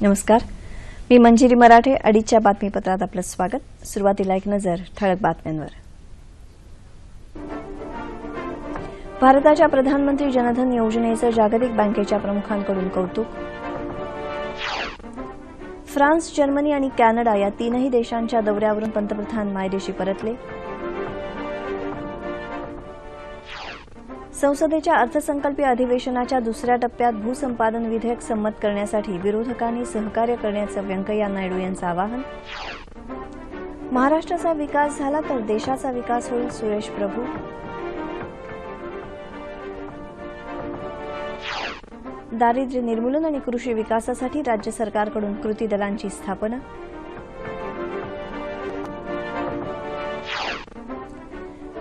नमस्कार, मी मंजिरी मराठे. अडीचच्या बातमीपत्रात आपलं स्वागत. सुरुवातीला एक नजर ठळक बातम्यांवर. भारताच्या प्रधानमंत्री जनधन योजनेचं जागतिक बँकेच्या प्रमुखांकडून कौतुक. फ्रान्स, जर्मनी आणि कॅनडा या तीनही देशांच्या दौऱ्यावरून पंतप्रधान मायदेशी परतले. संसदेच्या अर्थसंकल्पीय अधिवेशनाच्या दुसऱ्या टप्प्यात भूसंपादन विधेयक संमत करण्यासाठी विरोधकांनी सहकार्य करण्याचं व्यंकय्या नायडू यांचं आवाहन. महाराष्ट्राचा विकास झाला तर देशाचा विकास होईल, सुरेश प्रभू. दारिद्र्य निर्मूलन आणि कृषी विकासासाठी राज्य सरकारकडून कृती दलांची स्थापना.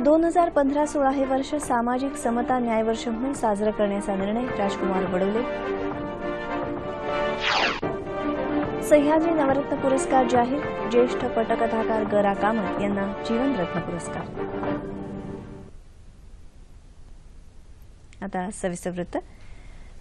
2015-16 हे वर्ष सामाजिक समता न्याय वर्ष म्हणून साजरं करण्याचा निर्णय, राजकुमार बडोले. सह्याद्री नवरत्न पुरस्कार जाहीर, ज्येष्ठ पटकथाकार ग.रा. कामत यांना जीवनरत्न पुरस्कार. आता सविस्तर वृत्त.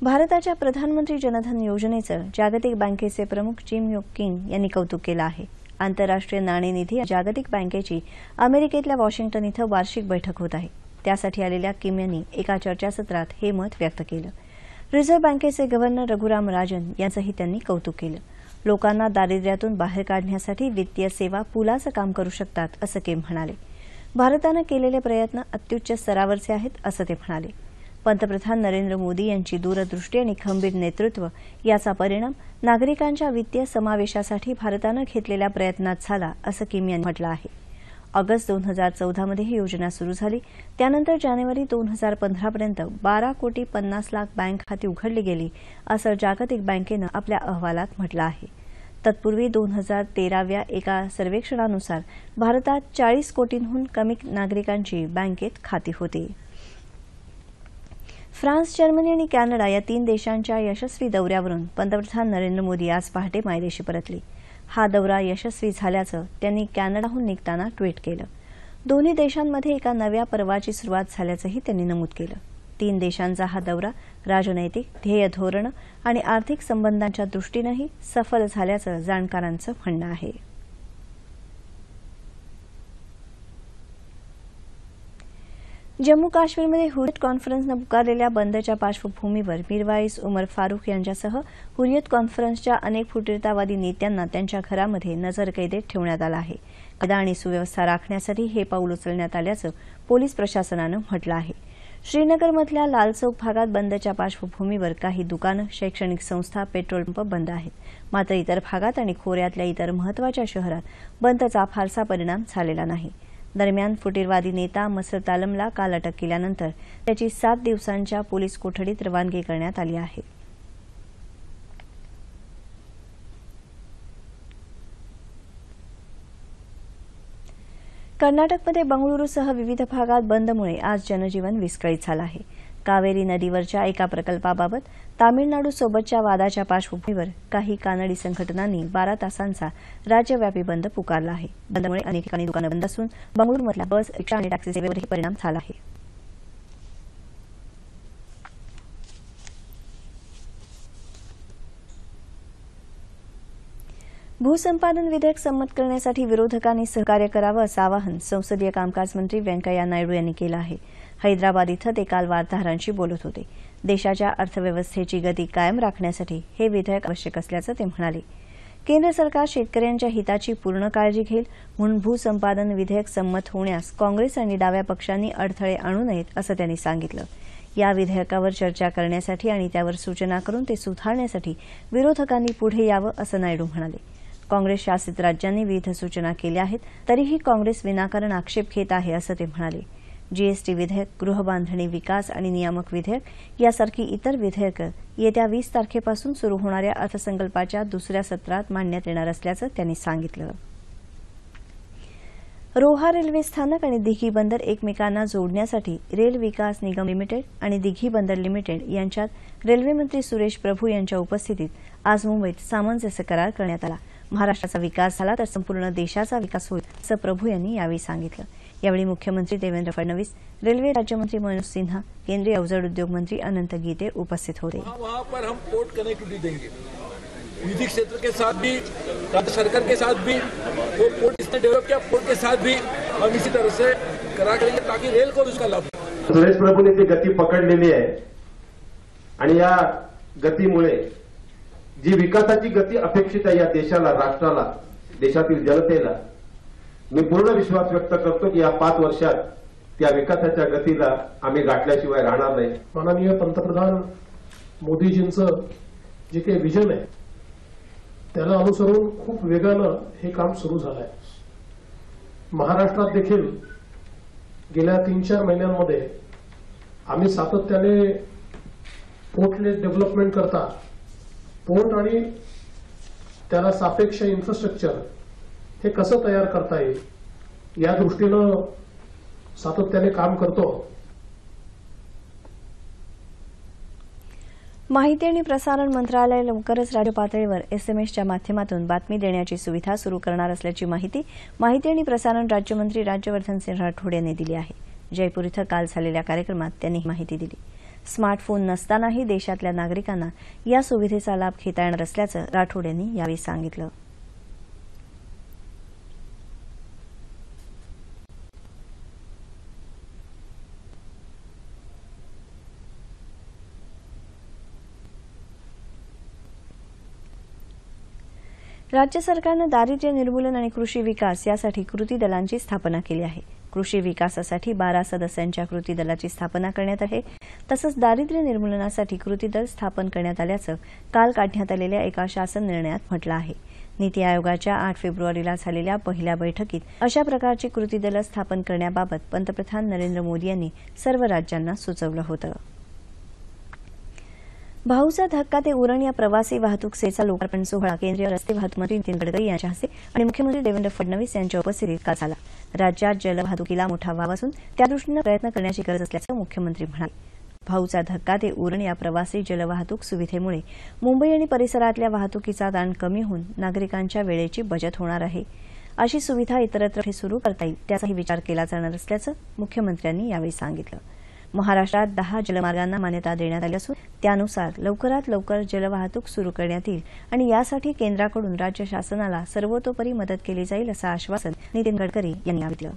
भारताच्या प्रधानमंत्री जनधन योजनेचं जागतिक बँकेचे प्रमुख जिम योंग किम यांनी कौतुक केलं आहे. आंतरराष्ट्रीय नाणेनिधी जागतिक बँकेची अमेरिकेतल्या वॉशिंग्टन इथं वार्षिक बैठक होत आहे. त्यासाठी आलेल्या किम यांनी एका चर्चासत्रात हे मत व्यक्त केलं. रिझर्व्ह बँकेचे गव्हर्नर रघुराम राजन यांचंही त्यांनी कौतुक केलं. लोकांना दारिद्र्यातून बाहेर काढण्यासाठी वित्तीय सेवा पुलाचं काम करू शकतात, असं किम म्हणाले. भारतानं केलेले प्रयत्न अत्युच्च स्तरावरचे आहेत, असं ते म्हणाले. पंतप्रधान नरेंद्र मोदी यांची दूरदृष्टी आणि खंबीर नेतृत्व याचा परिणाम नागरिकांच्या वित्तीय समावेशासाठी भारतानं घेतलेल्या प्रयत्नात झाला, असं किम यांनी म्हटलं आहे. ऑगस्ट 2014 ही योजना सुरू झाली. त्यानंतर जानेवारी 2015 पर्यंत 12,50,00,000 बँक खाती उघडली गेली, असं जागतिक बँकेनं आपल्या अहवालात म्हटलं आहे. तत्पूर्वी 2013व्या एका सर्वेक्षणानुसार भारतात 40 कोटींहून कमी नागरिकांची बँकेत खाती होती. फ्रान्स, जर्मनी आणि कॅनडा या तीन देशांच्या यशस्वी दौऱ्यावरून पंतप्रधान नरेंद्र मोदी आज पहाटे मायदेशी परतले. हा दौरा यशस्वी झाल्याचं त्यांनी कॅनडाहून निघताना ट्विट केलं. दोन्ही देशांमध्ये एका नव्या पर्वाची सुरुवात झाल्याचंही त्यांनी नमूद केलं. तीन देशांचा हा दौरा राजनैतिक, ध्येय धोरणं आणि आर्थिक संबंधांच्या दृष्टीनंही सफल झाल्याचं जाणकारांचं म्हणणं आहे. जम्मू काश्मीरमध्ये हुरियत कॉन्फरन्सनं पुकारलेल्या बंदच्या पार्श्वभूमीवर मीरवाईज उमर फारूक यांच्यासह हुरियत कॉन्फरन्सच्या अनेक फुटीरतावादी नेत्यांना त्यांच्या घरामध्ये नजरकैदेत ठेवण्यात आलं आहे. कायदा आणि सुव्यवस्था राखण्यासाठी हे पाऊल उचलण्यात आल्याचं पोलीस प्रशासनानं म्हटलं आहे. श्रीनगरमधल्या लाल चौक भागात बंदच्या पार्श्वभूमीवर काही दुकानं, शैक्षणिक संस्था, पेट्रोल पंप बंद आहेत. मात्र इतर भागात आणि खोऱ्यातल्या इतर महत्वाच्या शहरात बंदचा फारसा परिणाम झालेला नाही. दरम्यान फुटीरवादी नेता मसरत आलमला काल अटक केल्यानंतर त्याची 7 दिवसांच्या पोलीस कोठडीत रवानगी करण्यात आली आहे. कर्नाटकमध्ये बंगळुरूसह विविध भागात बंदमुळे आज जनजीवन विस्कळीत झालं आहे. कावेरी नदीवरच्या एका प्रकल्पाबाबत तामिळनाडूसोबतच्या वादाच्या पार्श्वभूमीवर काही कानडी संघटनांनी 12 तासांचा राज्यव्यापी बंद पुकारला आहे. बंदमुळे अनेक ठिकाणी दुकानं बंद असून बंगळुरूमधल्या बस, रिक्षा आणि टॅक्सी सेवेवरही परिणाम झाला आहे. भूसंपादन विधेयक संमत करण्यासाठी विरोधकांनी सहकार्य करावं, असं आवाहन संसदीय कामकाज मंत्री व्यंकय्या नायडू यांनी केलं आहे. हैदराबाद इथं ते काल वार्ताहरांशी बोलत होते. देशाच्या अर्थव्यवस्थेची गती कायम राखण्यासाठी हे विधेयक आवश्यक असल्याचं ते म्हणाले. केंद्र सरकार शेतकऱ्यांच्या हिताची पूर्ण काळजी घेईल म्हणून भूसंपादन विधेयक संमत होण्यास काँग्रेस आणि डाव्या पक्षांनी अडथळे आणू नयेत, असं त्यांनी सांगितलं. या विधेयकावर चर्चा करण्यासाठी आणि त्यावर सूचना करून ते सुधारण्यासाठी विरोधकांनी पुढे यावं, असं नायडू म्हणाले. काँग्रेस शासित राज्यांनी विविध सूचना केल्या आहेत, तरीही काँग्रेस विनाकारण आक्षेप घेत आहे, असं ते म्हणाले. जीएसटी विधेयक, गृहबांधणी विकास आणि नियामक विधेयक यासारखी इतर विधेयकं येत्या 20 तारखेपासून सुरू होणाऱ्या अर्थसंकल्पाच्या दुसऱ्या सत्रात मांडण्यात येणार असल्याचं त्यांनी सांगितलं. रोहा रेल्वे स्थानक आणि दिघी बंदर एकमेकांना जोडण्यासाठी रेल विकास निगम लिमिटेड आणि दिघी बंदर लिमिटेड यांच्यात रेल्वेमंत्री सुरेश प्रभू यांच्या उपस्थितीत आज मुंबईत सामंजस्य करार करण्यात आला. महाराष्ट्राचा विकास झाला तर संपूर्ण देशाचा विकास होईल, असं प्रभू यांनी यावेळी सांगितलं. यावेळी मुख्यमंत्री देवेंद्र फडणवीस, रेल्वे राज्यमंत्री मनोज सिन्हा, केंद्रीय अवजड उद्योग मंत्री अनंत गीते उपस्थित होते. वहां पर हम पोर्ट कनेक्टिविटी देंगे, निजी क्षेत्र के साथ भी, राज्य सरकार के साथ भी, वो पोर्ट इसने डेवलप किया, पोर्ट के साथ भी हम इसी तरह से करा करेंगे ताकि रेल को उसका लाभ। सुरेश प्रभूंनी ती गती पकडलेली आहे आणि या गतीमुळे जी विकासाची गती अपेक्षित आहे या देशाला, राष्ट्राला, देशातील जनतेला, मी पूर्ण विश्वास व्यक्त करतो की या 5 वर्षात त्या विकासाच्या गतीला आम्ही गाठल्याशिवाय राहणार नाही। माननीय पंतप्रधान मोदीजींचं जे काही विजन आहे त्याला अनुसरून खूप वेगानं हे काम सुरू झालं आहे। महाराष्ट्रात देखील गेल्या 3-4 महिन्यांमध्ये आम्ही सातत्याने पोर्टलेट डेव्हलपमेंट करता पोर्ट आणि त्याला सापेक्ष इन्फ्रास्ट्रक्चर हे कसं तयार करता येईल या दृष्टीनं सातत्याने काम करतो। माहिती आणि प्रसारण मंत्रालय लवकरच राज्य पातळीवर एसएमएसच्या माध्यमातून बातमी देण्याची सुविधा सुरू करणार असल्याची माहिती माहिती आणि प्रसारण राज्यमंत्री राज्यवर्धन सिंह राठोड यांनी दिली आहे। जयपूर इथं काल झालेल्या कार्यक्रमात त्यांनी ही माहिती दिली। स्मार्टफोन नसतानाही देशातल्या नागरिकांना या सुविधेचा लाभ घेता येणार असल्याचं राठोड यांनी यावेळी सांगितलं। राज्य सरकारनं दारिद्र्य निर्मूलन आणि कृषी विकास यासाठी कृती दलांची स्थापना केली आहे। कृषी विकासासाठी 12 सदस्यांच्या कृती दलाची स्थापना करण्यात आहे। तसंच दारिद्र्य निर्मूलनासाठी कृती दल स्थापन करण्यात आल्याचं काल काढण्यात आलेल्या एका शासन निर्णयात म्हटलं आहे। नीती आयोगाच्या 8 फेब्रुवारीला झालेल्या पहिल्या बैठकीत अशा प्रकारची कृती दलं स्थापन करण्याबाबत पंतप्रधान नरेंद्र मोदी यांनी सर्व राज्यांना सुचवलं होतं। भाऊचा धक्का ते उरण या प्रवासी वाहतूक सेवेचा लोकार्पण सोहळा केंद्रीय रस्ते वाहतूक मंत्री नितीन गडकरी यांच्या हस्ते आणि मुख्यमंत्री देवेंद्र फडणवीस यांच्या उपस्थितीत काल झाला। राज्यात जलवाहतुकीला मोठा वाव असून त्यादृष्टीनं प्रयत्न करण्याची गरज असल्याचं मुख्यमंत्री म्हणाले। भाऊचा धक्का ते उरण या प्रवासी जलवाहतूक सुविधेमुळे मुंबई आणि परिसरातल्या वाहतुकीचा ताण कमी होऊन नागरिकांच्या वेळेची बचत होणार आहे। अशी सुविधा इतरत्र सुरू करता येईल त्याचाही विचार केला जाणार असल्याचं मुख्यमंत्र्यांनी यावेळी सांगितलं। महाराष्ट्रात 10 जलमार्गांना मान्यता देण्यात आली असून त्यानुसार लवकरात लवकर जलवाहतूक सुरू करण्यात येईल आणि यासाठी केंद्राकडून राज्य शासनाला सर्वतोपरी मदत केली जाईल असं आश्वासन नितीन गडकरी यांनी दिलं।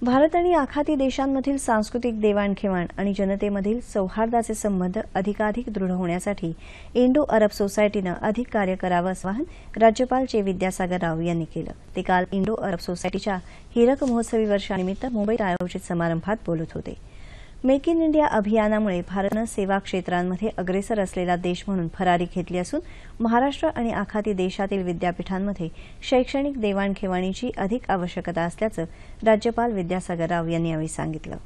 भारत आणि आखाती देशांमधील सांस्कृतिक देवाणघेवाण आणि जनतेमधील सौहार्दाचे संबंध अधिकाधिक दृढ होण्यासाठी इंडो अरब सोसायटीनं अधिक कार्य करावं असं आवाहन राज्यपाल चे विद्यासागर राव यांनी केलं। ते काल इंडो अरब सोसायटीच्या हीरक महोत्सवी वर्षानिमित्त मुंबईत आयोजित समारंभात बोलत होते। मेक इन इंडिया अभियानामुळे भारतानं सेवा क्षेत्रांमध्ये अग्रेसर असलेला देश म्हणून भरारी घेतली असून महाराष्ट्र आणि आखाती देशातील विद्यापीठांमध्ये शैक्षणिक देवाणघेवाणीची अधिक आवश्यकता असल्याचं राज्यपाल विद्यासागर राव यांनी यावेळी सांगितलं।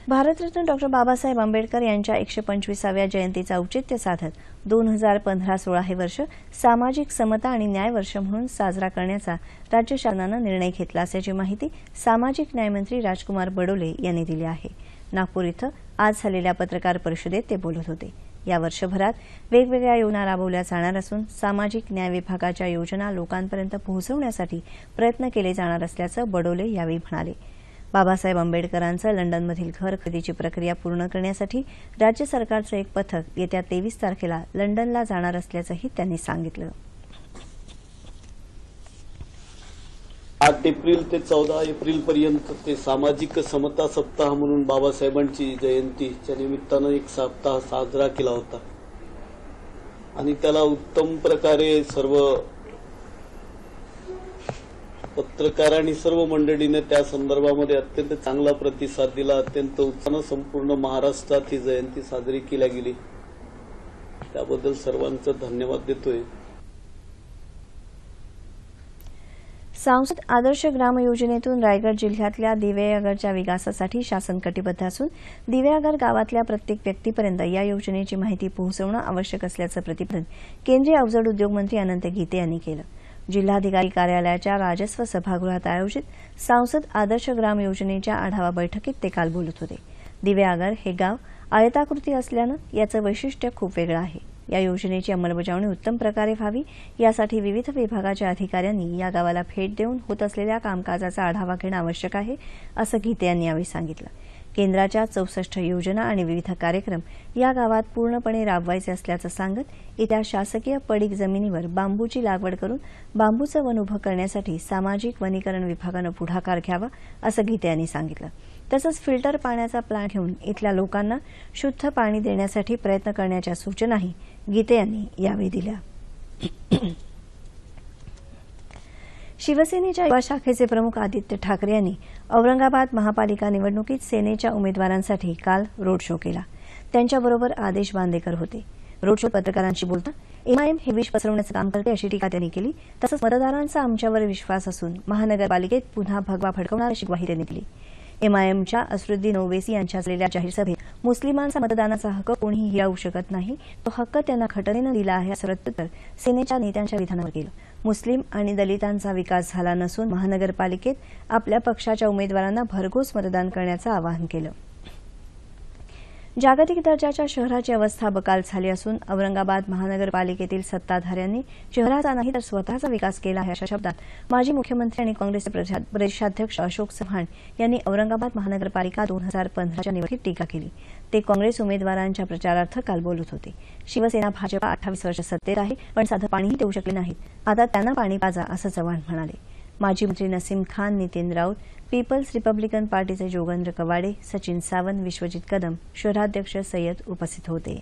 भारतरत्न डॉ. बाबासाहेब आंबेडकर यांच्या 125व्या जयंतीचं औचित्य साधत 2015-16 हे वर्ष सामाजिक समता आणि न्याय वर्ष म्हणून साजरा करण्याचा राज्य शासनानं निर्णय घेतला असल्याची माहिती सामाजिक न्यायमंत्री राजकुमार बडोले यांनी दिली आहे। नागपूर इथं आज झालेल्या पत्रकार परिषदेत ते बोलत होते। या वर्षभरात वेगवेगळ्या योजना राबवल्या जाणार असून सामाजिक न्याय विभागाच्या योजना लोकांपर्यंत पोहोचवण्यासाठी प्रयत्न केले जाणार असल्याचं बडोले यावेळी म्हणाले। बाबासाहेब आंबेडकरांचं लंडनमधील घर खरेदीची प्रक्रिया पूर्ण करण्यासाठी राज्य सरकारचं एक पथक येत्या 23 तारखेला लंडनला जाणार असल्याचंही त्यांनी सांगितलं। 8 एप्रिल ते 14 एप्रिल पर्यंत ते सामाजिक समता सप्ताह म्हणून बाबासाहेबांची जयंतीच्या निमित्तानं एक सप्ताह साजरा केला होता आणि त्याला उत्तम प्रकारे सर्व पत्रकार आणि सर्व मंडळीने त्या संदर्भामध्ये अत्यंत चांगला प्रतिसाद दिला। अत्यंत उत्साहानं संपूर्ण महाराष्ट्रात ही जयंती साजरी केली गेली, त्याबद्दल सर्वांचं धन्यवाद देतोय। सांसद आदर्श ग्राम योजनेतून रायगड जिल्ह्यातल्या दिवेआगरच्या विकासासाठी शासन कटिबद्ध असून दिवेआगर गावातल्या प्रत्येक व्यक्तीपर्यंत या योजनेची माहिती पोहोचवणं आवश्यक असल्याचं प्रतिपादन केंद्रीय अवजड उद्योग मंत्री अनंत गीते यांनी केलं। जिल्हाधिकारी कार्यालयाच्या राजस्व सभागृहात आयोजित सांसद आदर्श ग्राम योजनेच्या आढावा बैठकीत ते काल बोलत होते। दिवेआगर हे गाव आयताकृती असल्यानं याचं वैशिष्ट्य खूप वेगळं आहे। या योजनेची अंमलबजावणी उत्तम प्रकारे व्हावी यासाठी विविध विभागाच्या अधिकाऱ्यांनी या गावाला भेट देऊन होत असलेल्या कामकाजाचा आढावा घेणं आवश्यक आहे, असं गीते यांनी यावेळी सांगितलं. केंद्राच्या 64 योजना आणि विविध कार्यक्रम या गावात पूर्णपणे राबवायचे असल्याचं सांगत येत्या शासकीय पडीक जमिनीवर बांबूची लागवड करून बांबूचं वन उभं करण्यासाठी सामाजिक वनीकरण विभागानं पुढाकार घ्यावा, असं गीते यांनी सांगितलं. तसंच फिल्टर पाण्याचा प्लांट घेऊन इथल्या लोकांना शुद्ध पाणी देण्यासाठी प्रयत्न करण्याच्या सूचनाही गीते यांनी यावेळी दिल्या. शिवसेनेच्या युवा शाखेचे प्रमुख आदित्य ठाकरे यांनी औरंगाबाद महापालिका निवडणुकीत सेनेच्या उमेदवारांसाठी काल रोड शो केला. त्यांच्याबरोबर आदेश बांदेकर होते. रोड शो पत्रकारांशी बोलताना एमआयएम हे विष पसरवण्याचं काम करते अशी टीका त्यांनी केली. तसंच मतदारांचा आमच्यावर विश्वास असून महानगरपालिकेत पुन्हा भगवा फडकवणार अशी ग्वाही त्यांनी दिली. एमआयएमच्या असरुद्दीन ओवेसी यांच्या झालेल्या जाहीर सभेत मुस्लिमांचा मतदानाचा हक्क कोणीही हिरावू शकत नाही, तो हक्क त्यांना घटनेनं दिला आहे असं प्रत्युत्तर सेनेच्या नेत्यांच्या विधानावर केलं. मुस्लिम आणि दलितांचा विकास झाला नसून महानगरपालिकेत आपल्या पक्षाच्या उमेदवारांना भरघोस मतदान करण्याचं आवाहन केलं. जागतिक दर्जाच्या शहराची अवस्था बकाल झाली असून औरंगाबाद महानगरपालिकेतील सत्ताधाऱ्यांनी शहराचा नाही तर स्वतःचा विकास केला आहे अशा शब्दात माजी मुख्यमंत्री आणि काँग्रेसचे प्रदेशाध्यक्ष अशोक चव्हाण यांनी औरंगाबाद महानगरपालिका 2015च्या निवडणुकीत टीका केली. ते काँग्रेस उमेदवारांच्या प्रचारार्थ काल बोलत होते. शिवसेना भाजपा 28 वर्ष सत्तेत आहे, पण साधं पाणीही देऊ शकले नाहीत. आता त्यांना पाणी पाजा, असं चव्हाण म्हणाले. माजी मंत्री नसीम खान, नितीन राऊत, पीपल्स रिपब्लिकन पार्टीचे जोगेंद्र कवाडे, सचिन सावंत, विश्वजित कदम, शहराध्यक्ष सय्यद उपस्थित होते.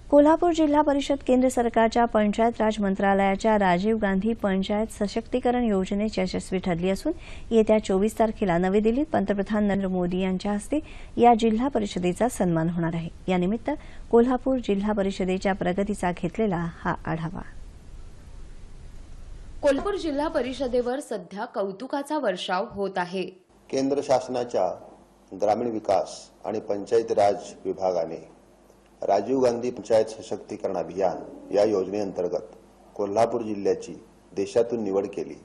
कोल्हापूर जिल्हा परिषद केंद्र सरकारच्या पंचायत राज मंत्रालयाच्या राजीव गांधी पंचायत सशक्तीकरण योजनेत यशस्वी ठरली असून येत्या 24 तारखेला नवी दिल्लीत पंतप्रधान नरेंद्र मोदी यांच्या हस्ते या जिल्हा परिषदेचा सन्मान होणार आहे. यानिमित्त कोल्हापूर जिल्हा परिषदेच्या प्रगतीचा घेतलेला हा आढावा. कोल्हापूर जिल्हा परिषदेवर सध्या कौतुकाचा वर्षाव होत आहे. केंद्र शासनाच्या ग्रामीण विकास आणि पंचायत राज विभागाने राजीव गांधी पंचायत सशक्तीकरण अभियान या योजनेअंतर्गत कोल्हापूर जिल्ह्याची देशातून निवड केली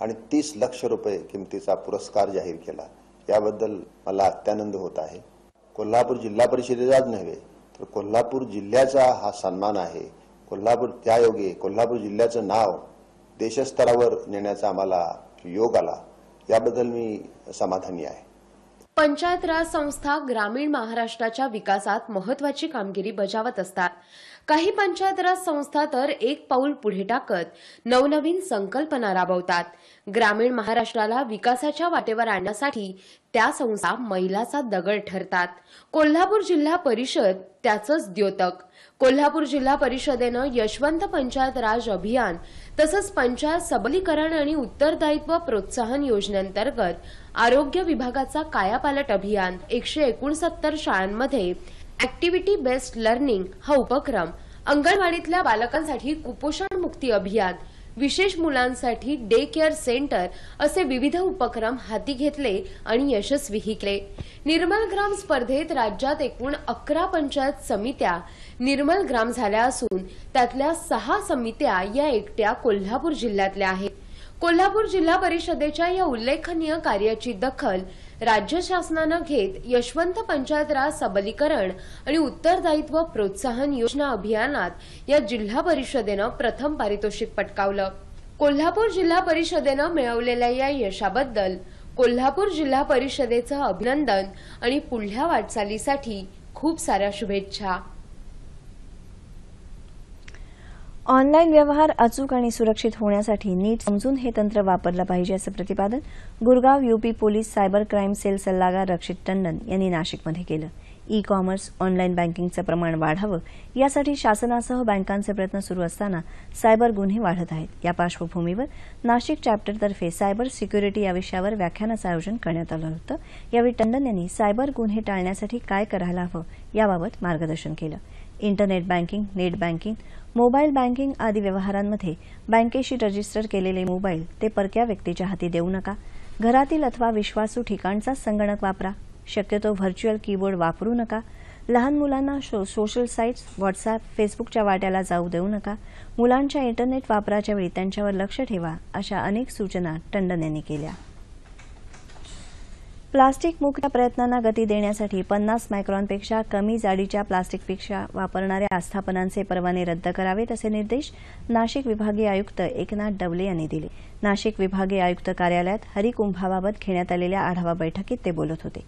आणि 30 लाख रुपये किमतीचा पुरस्कार जाहीर केला. याबद्दल मला अत्यानंद होत आहे. कोल्हापूर जिल्हा परिषदेचाच नव्हे तर कोल्हापूर जिल्ह्याचा हा सन्मान आहे. त्यायोगे कोल्हापूर जिल्ह्याचं नाव देशस्तरावर नेण्याचा आम्हाला योग आला. याबद्दल मी समाधानी आहे. पंचायत राज संस्था ग्रामीण महाराष्ट्राच्या विकासात महत्वाची कामगिरी बजावत असतात. काही पंचायत राज संस्था तर एक पाऊल पुढे टाकत नवनवीन संकल्पना राबवतात. ग्रामीण महाराष्ट्राला विकासाच्या वाटेवर आणण्यासाठी त्या संस्था मैलाचा दगड ठरतात. कोल्हापूर जिल्हा परिषद त्याचंच द्योतक. कोल्हापूर जिल्हा परिषदेनं यशवंत पंचायत राज अभियान तसंच पंचायत सबलीकरण आणि उत्तरदायित्व प्रोत्साहन योजनेअंतर्गत आरोग्य विभागाचा कायापालट अभियान, 169 शाळांमध्ये ऍक्टिव्हिटी बेस्ड लर्निंग हा उपक्रम, अंगणवाडीतल्या बालकांसाठी कुपोषण मुक्ती अभियान, विशेष मुलांसाठी डे केअर सेंटर असे विविध उपक्रम हाती घेतले आणि यशस्वीही केले. निर्मल ग्राम स्पर्धेत राज्यात एकूण 11 पंचायत समित्या निर्मल ग्राम झाल्या असून त्यातल्या 6 समित्या या एकट्या कोल्हापूर जिल्ह्यातल्या आहेत. कोल्हापूर जिल्हा परिषदेच्या या उल्लेखनीय कार्याची दखल राज्य शासनानं घेत यशवंत पंचायत राज सबलीकरण आणि उत्तरदायित्व प्रोत्साहन योजना अभियानात या जिल्हा परिषदेनं प्रथम पारितोषिक पटकावलं. कोल्हापूर जिल्हा परिषदेनं मिळवलेल्या या यशाबद्दल कोल्हापूर जिल्हा परिषदेचं अभिनंदन आणि पुढल्या वाटचालीसाठी खूप साऱ्या शुभेच्छा. ऑनलाईन व्यवहार अचूक आणि सुरक्षित होण्यासाठी नीट समजून हे तंत्र वापरलं पाहिजे असं प्रतिपादन Gurgaon UP police cyber crime cell सल्लागार रक्षित टंडन यांनी नाशिकमध्ये केलं. ई कॉमर्स, ऑनलाईन बँकिंगचं प्रमाण वाढावं यासाठी शासनासह बँकांचे प्रयत्न सुरू असताना सायबर गुन्हे वाढत आहेत. या पार्श्वभूमीवर नाशिक चॅप्टरतर्फे सायबर सिक्युरिटी या विषयावर व्याख्यानाचं आयोजन करण्यात आलं होतं. यावेळी टंडन यांनी सायबर गुन्हे टाळण्यासाठी काय करायला हवं याबाबत मार्गदर्शन केलं. Internet banking, net banking, mobile banking आदी व्यवहारांमध्ये बँकेशी रजिस्टर केलेले मोबाईल ते परक्या व्यक्तीच्या हाती देऊ नका. घरातील अथवा विश्वासू ठिकाणचा संगणक वापरा. शक्यतो व्हर्च्युअल कीबोर्ड वापरू नका. लहान मुलांना सोशल साईट्स, व्हॉट्सअप, फेसबुकच्या वाट्याला जाऊ देऊ नका. मुलांच्या इंटरनेट वापराच्या वेळी त्यांच्यावर लक्ष ठेवा. अशा अनेक सूचना टंडन यांनी केल्या. प्लास्टिक मुक्त प्रयत्नांना गती देण्यासाठी 50 मायक्रॉनपेक्षा कमी जाडीच्या प्लास्टिक पिशव्या वापरणाऱ्या आस्थापनांचे परवाने रद्द करावेत असे निर्देश नाशिक विभागीय आयुक्त एकनाथ डवले यांनी दिले. नाशिक विभागीय आयुक्त कार्यालयात हरिकुंभाबाबत घेण्यात आलेल्या आढावा बैठकीत ते बोलत होते.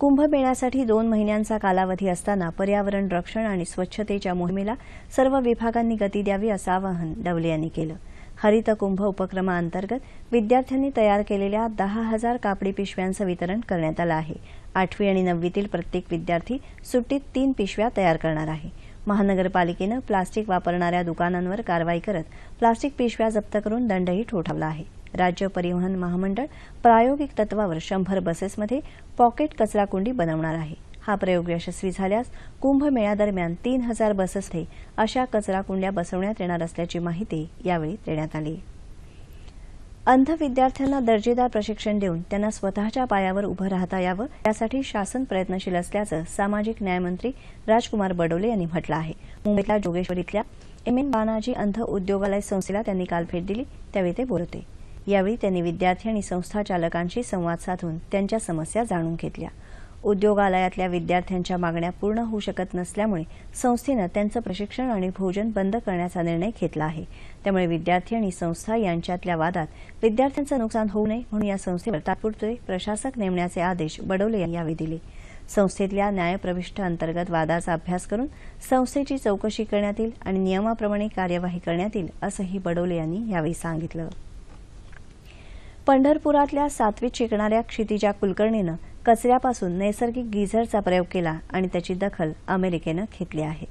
कुंभमेळ्यासाठी 2 महिन्यांचा कालावधी असताना पर्यावरण रक्षण आणि स्वच्छतेच्या मोहिमेला सर्व विभागांनी गती द्यावी असं आवाहन डवले यांनी केलं. हरित कुंभ उपक्रमाअंतर्गत विद्यार्थ्यांनी तयार केलेल्या 10,000 कापडी पिशव्यांचं वितरण करण्यात आलं आहे. 8वी आणि 9वीतील प्रत्येक विद्यार्थी सुट्टीत 3 पिशव्या तयार करणार आहे. महानगरपालिकेनं प्लास्टिक वापरणाऱ्या दुकानांवर कारवाई करत प्लास्टिक पिशव्या जप्त करून दंडही ठोठावला आहे. राज्य परिवहन महामंडळ प्रायोगिक तत्वावर 100 बसेसमध्ये पॉकेट कचराकुंडी बनवणार आहे. हा प्रयोग यशस्वी झाल्यास कुंभमेळ्यादरम्यान 3,000 बसेसमध्ये अशा कचराकुंड्या बसवण्यात येणार असल्याची माहिती यावेळी देण्यात आली. अंध विद्यार्थ्यांना दर्जेदार प्रशिक्षण देऊन त्यांना स्वतःच्या पायावर उभं राहता यावं यासाठी शासन प्रयत्नशील असल्याचं सामाजिक न्यायमंत्री राजकुमार बडोले यांनी म्हटलं आहे. मुंबईतल्या जोगेश्वरीतल्या एम.एन. बानाजी अंध उद्योगालय संस्थेला त्यांनी काल भेट दिली त्यावेळी ते बोलत होते. यावेळी त्यांनी विद्यार्थी आणि संस्था चालकांशी संवाद साधून त्यांच्या समस्या जाणून घेतल्या. उद्योगालयातल्या विद्यार्थ्यांच्या मागण्या पूर्ण होऊ शकत नसल्यामुळे संस्थेनं त्यांचं प्रशिक्षण आणि भोजन बंद करण्याचा निर्णय घेतला आहे. त्यामुळे विद्यार्थी आणि संस्था यांच्यातल्या वादात विद्यार्थ्यांचं नुकसान होऊ नये म्हणून या संस्थेवर तात्पुरते प्रशासक नेमण्याचे आदेश बडोले यांनी यावेळी दिले. संस्थेतल्या न्यायप्रविष्ठ अंतर्गत वादाचा अभ्यास करून संस्थेची चौकशी करण्यात येईल आणि नियमाप्रमाणे कार्यवाही करण्यात येईल असंही बडोले यांनी यावेळी सांगितलं. पंढरपुरातल्या 7वीत शिकणाऱ्या क्षितिजा कुलकर्णीनं कचऱ्यापासून नैसर्गिक गिझरचा प्रयोग केला आणि त्याची दखल अमेरिकेनं घेतली आहे.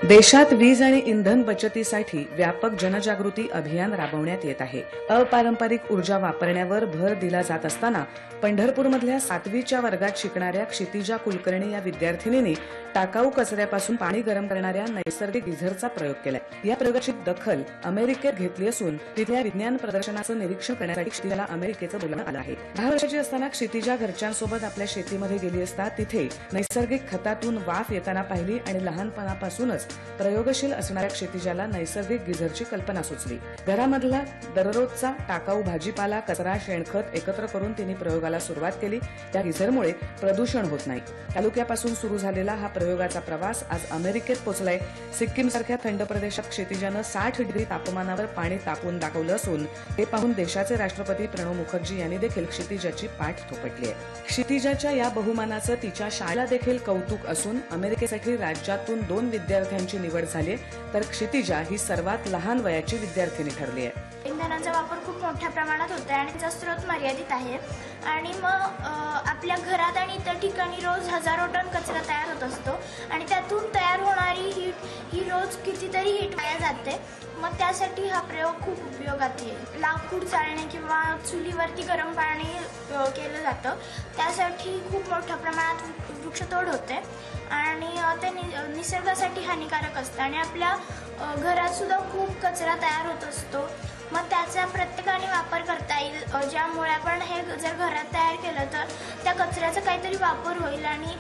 देशात वीज आणि इंधन बचतीसाठी व्यापक जनजागृती अभियान राबवण्यात येत आहे. अपारंपरिक ऊर्जा वापरण्यावर भर दिला जात असताना पंढरपूरमधल्या 7वीच्या वर्गात शिकणाऱ्या क्षितिजा कुलकर्णी या विद्यार्थिनींनी टाकाऊ कचऱ्यापासून पाणी गरम करणाऱ्या नैसर्गिक गिझरचा प्रयोग केलाय. या प्रयोगाची दखल अमेरिकेत घेतली असून तिथल्या विज्ञान प्रदर्शनाचं निरीक्षण करण्यासाठी क्षितिजाला अमेरिकेचं बोलावण्यात आलं आहे. 10 वर्षाची असताना क्षितिजा घरच्यांसोबत आपल्या शेतीमध्ये गेली असता तिथे नैसर्गिक खतातून वाफ येताना पाहिली आणि लहानपणापासूनच प्रयोगशील असणाऱ्या क्षितिजाला नैसर्गिक गिझरची कल्पना सुचली. घरामधला दररोजचा टाकाऊ भाजीपाला कचरा शेणखत एकत्र करून तिने प्रयोगाला सुरुवात केली. त्या गिझरमुळे प्रदूषण होत नाही. तालुक्यापासून सुरू झालेला हा प्रयोगाचा प्रवास आज अमेरिकेत पोहोचलाय. सिक्कीम सारख्या थंड प्रदेशात क्षितिजानं 60 डिग्री तापमानावर पाणी तापवून दाखवलं असून ते पाहून देशाचे राष्ट्रपती प्रणव मुखर्जी यांनी देखील क्षितिजाची पाठ थोपटली आहे. क्षितिजाच्या या बहुमानाचं तिच्या शाळेला देखील कौतुक असून अमेरिकेसाठी राज्यातून 2 विद्यार्थ्यांची निवड झाली तर क्षितिजा ही सर्वात लहान वयाची विद्यार्थिनी ठरली आहे. इंधनाचा वापर खूप मोठ्या प्रमाणात होत आहे आणि त्याचा स्रोत मर्यादित आहे आणि मग आपल्या घरात आणि इतर ठिकाणी रोज हजारो टन कचरा तयार होत असतो आणि त्यातून तयार होणारी हीट ही रोज कितीतरी हीट वाया जाते. मग त्यासाठी हा प्रयोग खूप उपयोगात येईल. लाकूड जाळणे किंवा चुलीवरती गरम पाणी केलं जातं त्यासाठी खूप मोठ्या प्रमाणात वृक्षतोड होते आणि ते निसर्गासाठी हानिकारक असतं आणि आपल्या घरात सुद्धा खूप कचरा तयार होत असतो. मग त्याचा प्रत्येकाने वापर करता येईल ज्यामुळे आपण हे जर घरात तयार केलं तर त्या कचऱ्याचा काहीतरी वापर होईल आणि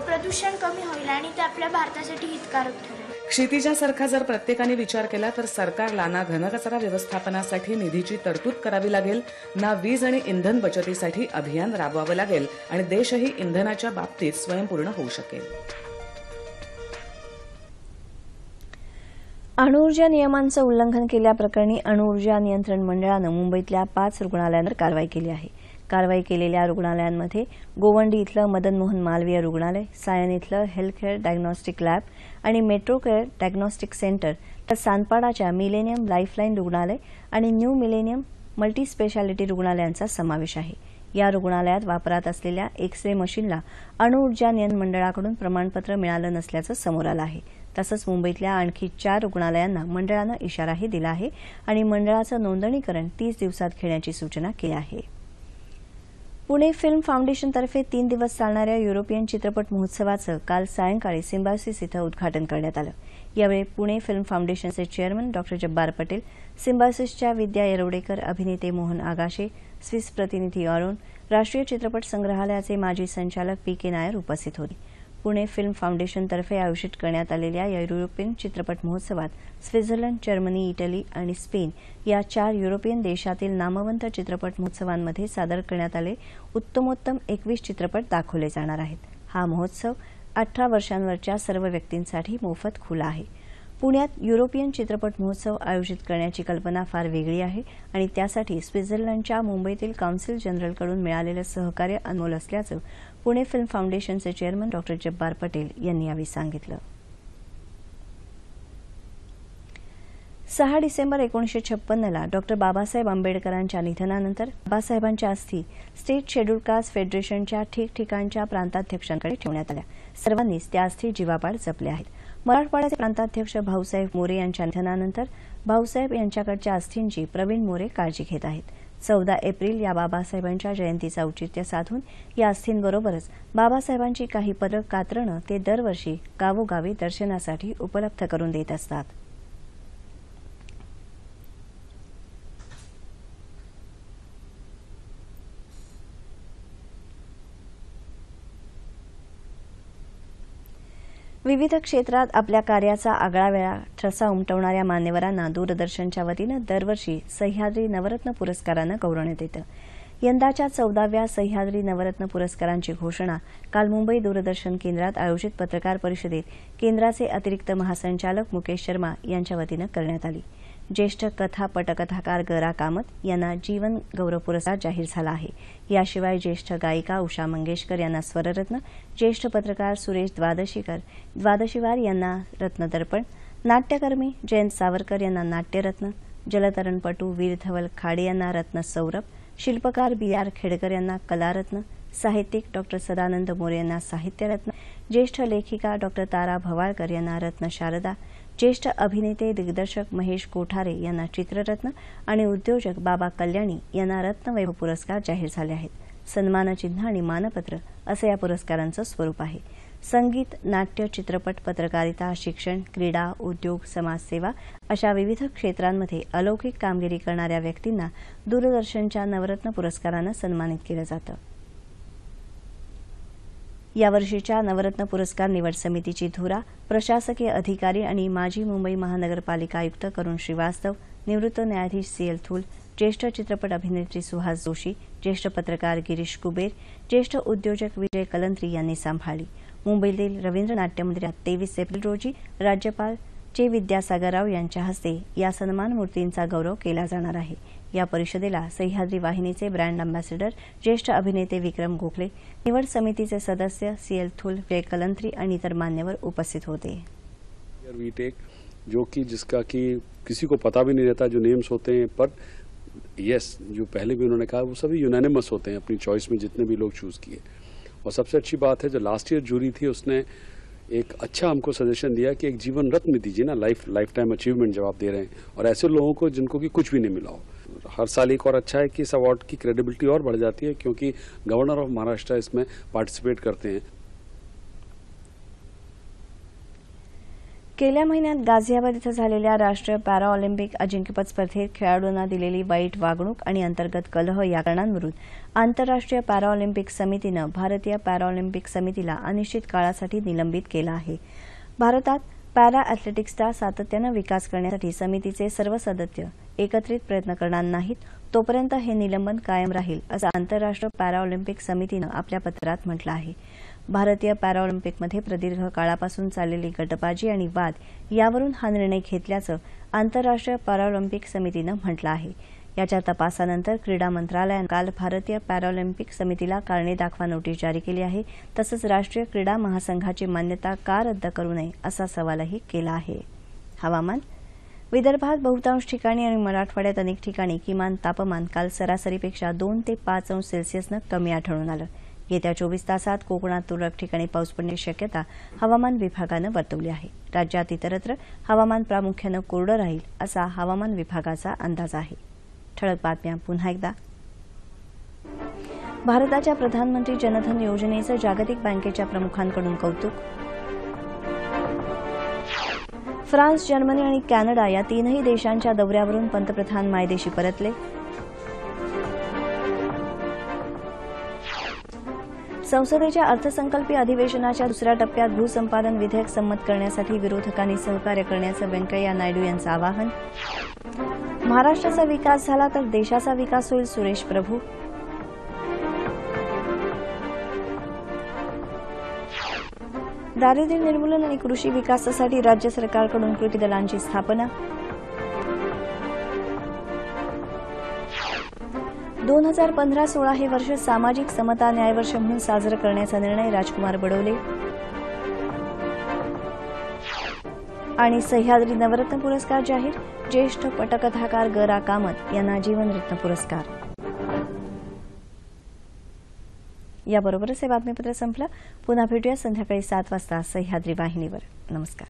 प्रदूषण कमी होईल आणि ते आपल्या भारतासाठी हितकारक ठरेल. क्षितिजासारखा जर प्रत्येकाने विचार केला तर सरकारला ना घनकचरा व्यवस्थापनासाठी निधीची तरतूद करावी लागेल ना वीज आणि इंधन बचतीसाठी अभियान राबवावं लागेल आणि देशही इंधनाच्या बाबतीत स्वयंपूर्ण होऊ शकेल. अणुऊर्जा नियमांचं उल्लंघन केल्याप्रकरणी अणुऊर्जा नियंत्रण मंडळानं मुंबईतल्या 5 रुग्णालयांवर कारवाई केली आहे. कारवाई केलेल्या रुग्णालयांमध्ये गोवंडी इथलं मदन मोहन मालवीय रुग्णालय, सायन इथलं हेल्थ केअर डायग्नॉस्टिक लॅब आणि मेट्रो केअर डायग्नॉस्टिक सेंटर तर सानपाडाच्या मिलेनियम लाईफलाईन रुग्णालय आणि न्यू मिलेनियम मल्टी स्पेशालिटी रुग्णालयांचा समावेश आहे. या रुग्णालयात वापरात असलेल्या एक्स-रे मशीनला अणुऊर्जा नियंत्रण मंडळाकडून प्रमाणपत्र मिळालं नसल्याचं समोर आलं आहे. तसंच मुंबईतल्या आणखी 4 रुग्णालयांना मंडळानं इशाराही दिला आहे आणि मंडळाचं नोंदणीकरण 30 दिवसात घेण्याची सूचना केली आहे. पुणे फिल्म फाउंडेशनतर्फे 3 दिवस चालणाऱ्या युरोपियन चित्रपट महोत्सवाचं काल सायंकाळी सिम्बायोसिस इथं उद्घाटन करण्यात आलं. यावेळी पुणे फिल्म फाउंडेशनचे चेअरमन डॉ. जब्बार पटेल, सिम्बायोसिसच्या विद्या येरवडेकर, अभिनेते मोहन आगाशे, स्विस प्रतिनिधी अरुण, राष्ट्रीय चित्रपट संग्रहालयाचे माजी संचालक पी.के. नायर उपस्थित होते. पुणे फिल्म फाउंडेशनतर्फे आयोजित करण्यात आलेल्या या युरोपियन चित्रपट महोत्सवात स्वित्झर्लंड, जर्मनी, इटली आणि स्पेन या 4 युरोपियन देशातील नामवंत चित्रपट महोत्सवांमध्ये सादर करण्यात आले उत्तमोत्तम 21 चित्रपट दाखवले जाणार आहेत. हा महोत्सव 18 वर्षांवरच्या सर्व व्यक्तींसाठी मोफत खुला आहे. पुण्यात युरोपियन चित्रपट महोत्सव आयोजित करण्याची कल्पना फार वेगळी आहे आणि त्यासाठी स्वित्झर्लंडच्या मुंबईतील कौन्सिल जनरलकडून मिळालेलं सहकार्य अनमोल असल्याचं पुणे फिल्म फाउंडेशनचे चेअरमन डॉ. जब्बार पटेल यांनी यावेळी सांगितलं. 6 डिसेंबर 1956ला डॉ. बाबासाहेब आंबेडकरांच्या निधनानंतर बाबासाहेबांच्या अस्थी स्टेट शेड्यूल्ड कास्ट फेडरेशनच्या ठिकठिकाणच्या प्रांताध्यक्षांकडे ठेवण्यात आल्या. सर्वांनीच त्या अस्थी जीवापाड जपल्या आहेत. मराठवाड्याचे प्रांताध्यक्ष भाऊसाहेब मोरे यांच्या निधनानंतर भाऊसाहेब यांच्याकडच्या अस्थींची प्रवीण मोरे काळजी घेत आहेत. 14 एप्रिल या बाबासाहेबांच्या जयंतीचं औचित्य साधून या अस्थींबरोबरच बाबासाहेबांची काही पदक कातरणं ते दरवर्षी गावोगावी दर्शनासाठी उपलब्ध करून देत असतात. विविध क्षेत्रात आपल्या कार्याचा आगळावेगळा ठसा उमटवणाऱ्या मान्यवरांना दूरदर्शनच्या वतीनं दरवर्षी सह्याद्री नवरत्न पुरस्कारानं गौरवण्यात येतं. यंदाच्या 14व्या सह्याद्री नवरत्न पुरस्कारांची घोषणा काल मुंबई दूरदर्शन केंद्रात आयोजित पत्रकार परिषदेत केंद्राचे अतिरिक्त महासंचालक मुकेश शर्मा यांच्या वतीनं करण्यात आली. ज्येष्ठ कथा पटकथाकार ग.रा. कामत यांना जीवन गौरव पुरस्कार जाहीर झाला आहे. याशिवाय ज्येष्ठ गायिका उषा मंगेशकर यांना स्वररत्न, ज्येष्ठ पत्रकार सुरेश द्वादशीवार यांना रत्नदर्पण, नाट्यकर्मी जयंत सावरकर यांना नाट्यरत्न, जलतरणपटू वीर धवल खाडे यांना रत्नसौरभ, शिल्पकार बी.आर. खेडकर यांना कलारत्न, साहित्यिक डॉ. सदानंद मोरे यांना साहित्यरत्न, ज्येष्ठ लेखिका डॉ. तारा भवाळकर यांना रत्नशारदा, ज्येष्ठ अभिनेते दिग्दर्शक महेश कोठारे यांना चित्ररत्न आणि उद्योजक बाबा कल्याणी यांना रत्नवैभव पुरस्कार जाहीर झाले आहेत. सन्मानचिन्ह आणि मानपत्र असं या पुरस्कारांचं स्वरूप आहे. संगीत, नाट्य, चित्रपट, पत्रकारिता, शिक्षण, क्रीडा, उद्योग, समाजसेवा अशा विविध क्षेत्रांमध्ये अलौकिक कामगिरी करणाऱ्या व्यक्तींना दूरदर्शनच्या नवरत्न पुरस्कारानं सन्मानित केलं जातं. यावर्षीच्या नवरत्न पुरस्कार निवड समितीची धुरा प्रशासकीय अधिकारी आणि माजी मुंबई महानगरपालिका आयुक्त करुण श्रीवास्तव, निवृत्त न्यायाधीश सी.एल. थूल, ज्येष्ठ चित्रपट अभिनेत्री सुहास जोशी, ज्येष्ठ पत्रकार गिरीश कुबेर, ज्येष्ठ उद्योजक विजय कलंत्री यांनी सांभाळली. मुंबईतील रवींद्र नाट्य मंदिरात 23 एप्रिल रोजी राज्यपाल चे. विद्यासागर राव यांच्या हस्ते या सन्मान मूर्तींचा गौरव केला जाणार आहे. या परिषदेला सह्याद्री वाहिनीचे ब्रँड अँबॅसेडर ज्येष्ठ अभिनेते विक्रम गोखले, निवड समितीचे सदस्य सी.एल. थूल, विजय कलंत्री आणि इतर मान्यवर उपस्थित होते. जो कि जिसका कि किसी को पता भी नहीं रहता जो नेम्स होते हैं, पर यस जो पहले भी उन्होंने कहा वो सभी यूनानिमस होते हैं अपनी चॉइस में जितने भी लोग चूज किए. और सबसे अच्छी बात है जो लास्ट ईयर जूरी थी उसने एक अच्छा हमको सजेशन दिया कि एक जीवन रत्न दीजिए ना, लाइफ टाइम अचीवमेंट जब आप दे रहे हैं, और ऐसे लोगों को जिनको कि कुछ भी नहीं मिला हो. हर साल एक और अच्छा है कि इस अवार्ड की क्रेडिबिलिटी और बढ़ जाती है क्योंकि गवर्नर ऑफ महाराष्ट्र इसमें पार्टिसिपेट करते हैं. गेल्या महिन्यात गाझियाबाद इथं झालेल्या राष्ट्रीय पॅरा ऑलिम्पिक अजिंक्यपद स्पर्धेत खेळाडूंना दिलेली वाईट वागणूक आणि अंतर्गत कलह या कारणांवरून आंतरराष्ट्रीय पॅरा ऑलिम्पिक समितीनं भारतीय पॅरा ऑलिम्पिक समितीला अनिश्चित काळासाठी निलंबित केलं आहे. भारतात पॅरा अॅथलेटिक्सचा सातत्यानं विकास करण्यासाठी समितीचे सर्व सदस्य एकत्रित प्रयत्न करणार नाहीत तोपर्यंत हे निलंबन कायम राहील असं आंतरराष्ट्रीय पॅरा ऑलिम्पिक समितीनं आपल्या पत्रात म्हटलं आहे. भारतीय पॅरा ऑलिम्पिकमध्ये प्रदीर्घ काळापासून चाललेली गटबाजी आणि वाद यावरून हा निर्णय घेतल्याचं आंतरराष्ट्रीय पॅराऑलिम्पिक समितीनं म्हटलं आहे. याच्या तपासानंतर क्रीडा मंत्रालयानं काल भारतीय पॅराऑलिम्पिक समितीला कारणे दाखवा नोटीस जारी केली आहे. तसंच राष्ट्रीय क्रीडा महासंघाची मान्यता का रद्द करू नये असा सवालही केला आहे. हवामान. विदर्भात बहुतांश ठिकाणी आणि मराठवाड्यात अनेक ठिकाणी किमान तापमान काल सरासरीपेक्षा 2 ते 5 अंश सेल्सिअसनं कमी आढळून आलं. येत्या 24 तासात कोकणात तुरळक ठिकाणी पाऊस पडण्याची शक्यता हवामान विभागानं वर्तवली आहे. राज्यात इतरत्र हवामान प्रामुख्यानं कोरडं राहील असा हवामान विभागाचा अंदाज आहे. ठळक बातम्या पुन्हा एकदा. भारताच्या प्रधानमंत्री जनधन योजनेचं जागतिक बँकेच्या प्रमुखांकडून कौतुक. फ्रान्स, जर्मनी आणि कॅनडा या तीनही देशांच्या दौऱ्यावरून पंतप्रधान मायदेशी परतले. संसदेच्या अर्थसंकल्पीय अधिवेशनाच्या दुसऱ्या टप्प्यात भूसंपादन विधेयक संमत करण्यासाठी विरोधकांनी सहकार्य करण्याचं व्यंकय्या नायडू यांचं आवाहन. महाराष्ट्राचा विकास झाला तर देशाचा विकास होईल, सुरेश प्रभू. दारिद्र्य निर्मूलन आणि कृषी विकासासाठी राज्य सरकारकडून कृती दलांची स्थापना. 2015-16 हे वर्ष सामाजिक समता न्याय वर्ष म्हणून साजरं करण्याचा निर्णय, राजकुमार बडोले. आणि सह्याद्री नवरत्न पुरस्कार जाहीर, ज्येष्ठ पटकथाकार ग. रा. कामत यांना जीवनरत्न पुरस्कार. याबरोबरच हे बातमीपत्र संपलं. पुन्हा भेटूया संध्याकाळी 7 वाजता सह्याद्री वाहिनीवर. नमस्कार.